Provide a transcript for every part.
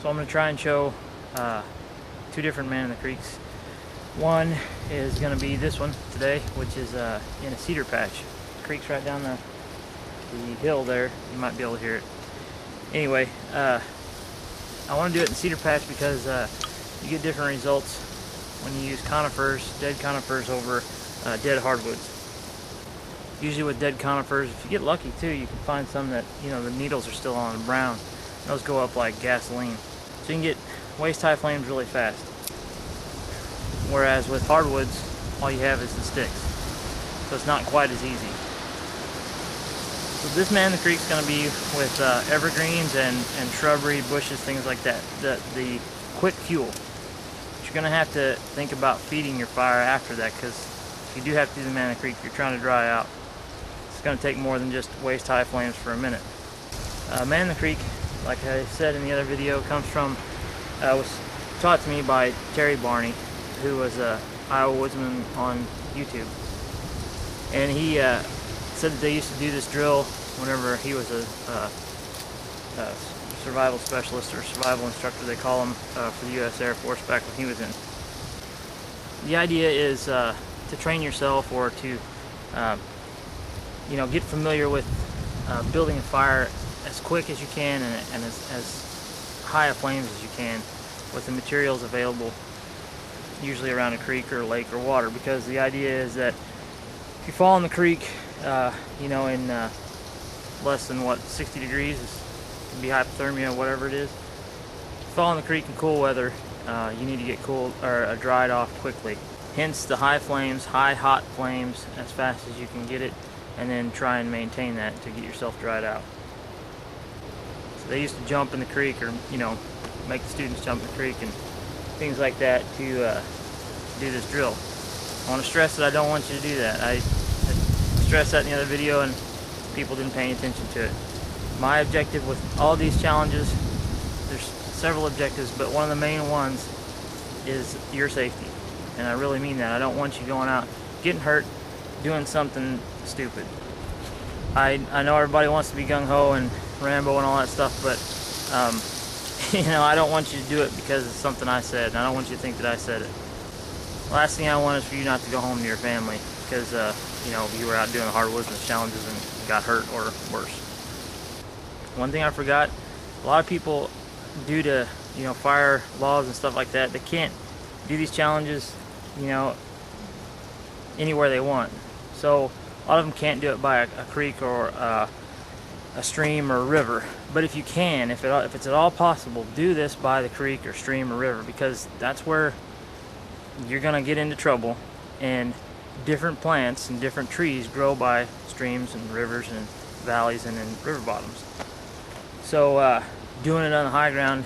So I'm going to try and show two different man in the creeks. One is going to be this one today, which is in a cedar patch. The creek's right down the hill there. You might be able to hear it. Anyway, I want to do it in cedar patch because you get different results when you use conifers, dead conifers over dead hardwoods. Usually with dead conifers, if you get lucky too, you can find some that, you know, the needles are still on and brown. Those go up like gasoline. So you can get waist-high flames really fast. Whereas with hardwoods, all you have is the sticks. So it's not quite as easy. So this man in the creek is going to be with evergreens and shrubbery, bushes, things like that. The quick fuel. But you're going to have to think about feeding your fire after that, because if you do have to do the man in the creek, you're trying to dry out. It's going to take more than just waist-high flames for a minute. Man in the creek, like I said in the other video, comes from, was taught to me by Terry Barney, who was a Iowa woodsman on YouTube. And he said that they used to do this drill whenever he was a survival specialist or survival instructor, they call him, for the U.S. Air Force back when he was in. The idea is to train yourself, or to get familiar with building a fire as quick as you can and as high a flames as you can with the materials available, usually around a creek or a lake or water, because the idea is that if you fall in the creek, in less than 60 degrees, it can be hypothermia, whatever it is. If you fall in the creek in cool weather, you need to get cooled or dried off quickly. Hence the high flames, hot flames, as fast as you can get it, and then try and maintain that to get yourself dried out. So they used to jump in the creek, or make the students jump in the creek and things like that to do this drill. I want to stress that I don't want you to do that. I stressed that in the other video and people didn't pay any attention to it. My objective with all these challenges, there's several objectives, but one of the main ones is your safety. And I really mean that. I don't want you going out getting hurt doing something stupid. I know everybody wants to be gung-ho and Rambo and all that stuff, but I don't want you to do it because it's something I said, and I don't want you to think that I said it. The last thing I want is for you not to go home to your family because you were out doing the hardwoodsman challenges and got hurt or worse. One thing I forgot, a lot of people, due to fire laws and stuff like that, they can't do these challenges anywhere they want. So a lot of them can't do it by a creek or a stream or a river. But if you can, if it's at all possible, do this by the creek or stream or river, because that's where you're gonna get into trouble. And different plants and different trees grow by streams and rivers and valleys and in river bottoms. So doing it on the high ground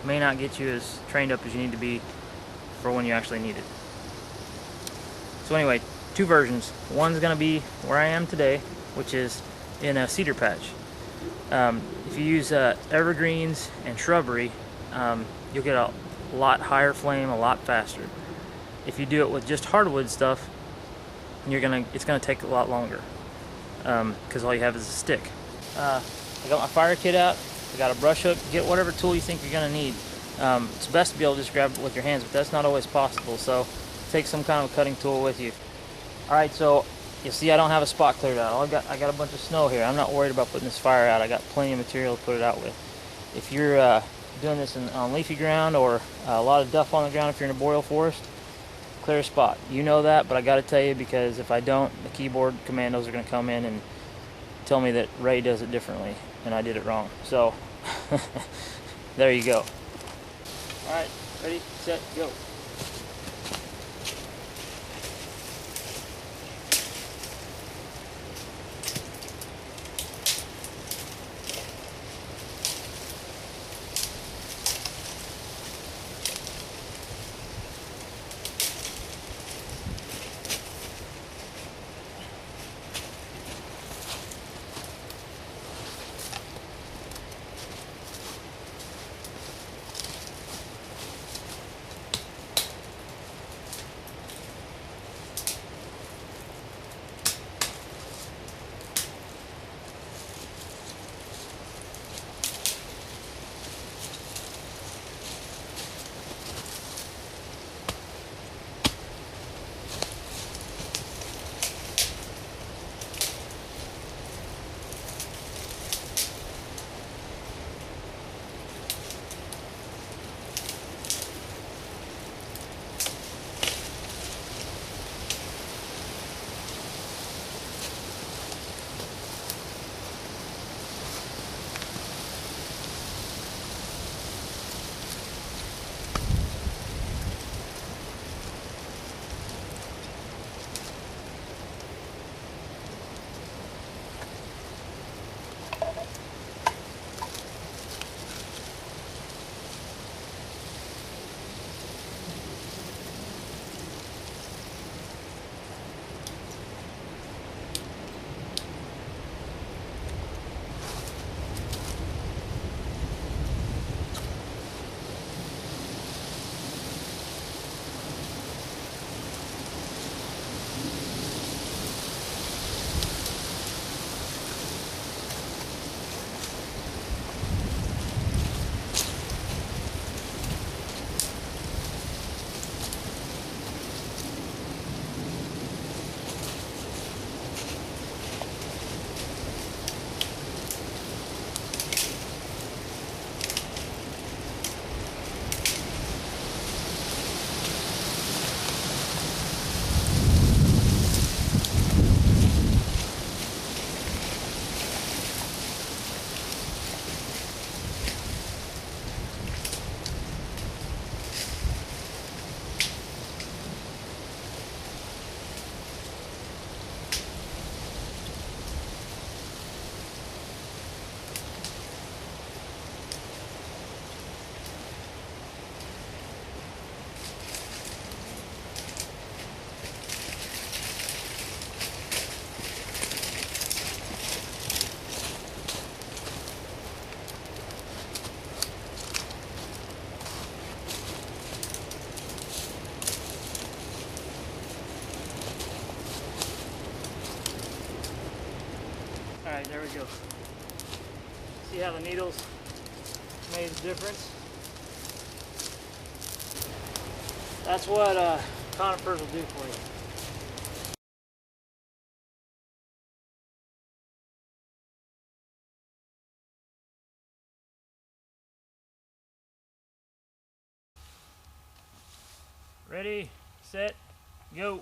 may not get you as trained up as you need to be for when you actually need it. So anyway, two versions. One's gonna be where I am today, which is in a cedar patch. If you use evergreens and shrubbery, you'll get a lot higher flame a lot faster. If you do it with just hardwood stuff, it's gonna take a lot longer, because all you have is a stick. I got my fire kit out. I got a brush hook. Get whatever tool you think you're gonna need. It's best to be able to just grab it with your hands, but that's not always possible. So take some kind of a cutting tool with you. All right, so you see I don't have a spot cleared out. I got a bunch of snow here. I'm not worried about putting this fire out. I got plenty of material to put it out with. If you're doing this on leafy ground or a lot of duff on the ground, if you're in a boreal forest, clear a spot. You know that, but I got to tell you, because if I don't, the keyboard commandos are going to come in and tell me that Ray does it differently and I did it wrong. So there you go. All right, ready, set, go. All right, there we go. See how the needles made a difference? That's what conifers will do for you. Ready, set, go.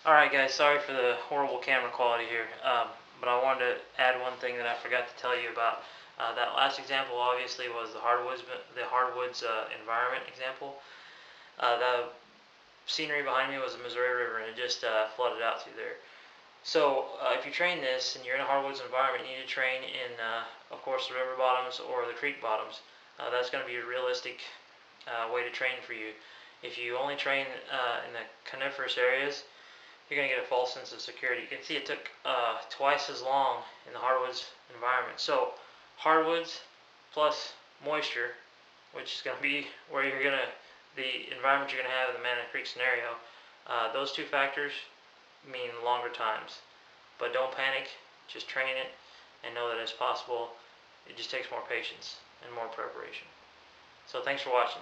Alright guys, sorry for the horrible camera quality here, but I wanted to add one thing that I forgot to tell you about. That last example obviously was the hardwoods environment example. The scenery behind me was the Missouri River, and it just flooded out through there. So if you train this and you're in a hardwoods environment, you need to train in, of course, the river bottoms or the creek bottoms. That's going to be a realistic way to train for you. If you only train in the coniferous areas, you're going to get a false sense of security. You can see it took twice as long in the hardwoods environment. So hardwoods plus moisture, which is going to be where you're going to, the environment you're going to have in the Manatee Creek scenario, those two factors mean longer times. But don't panic, just train it and know that it's possible. It just takes more patience and more preparation. So thanks for watching.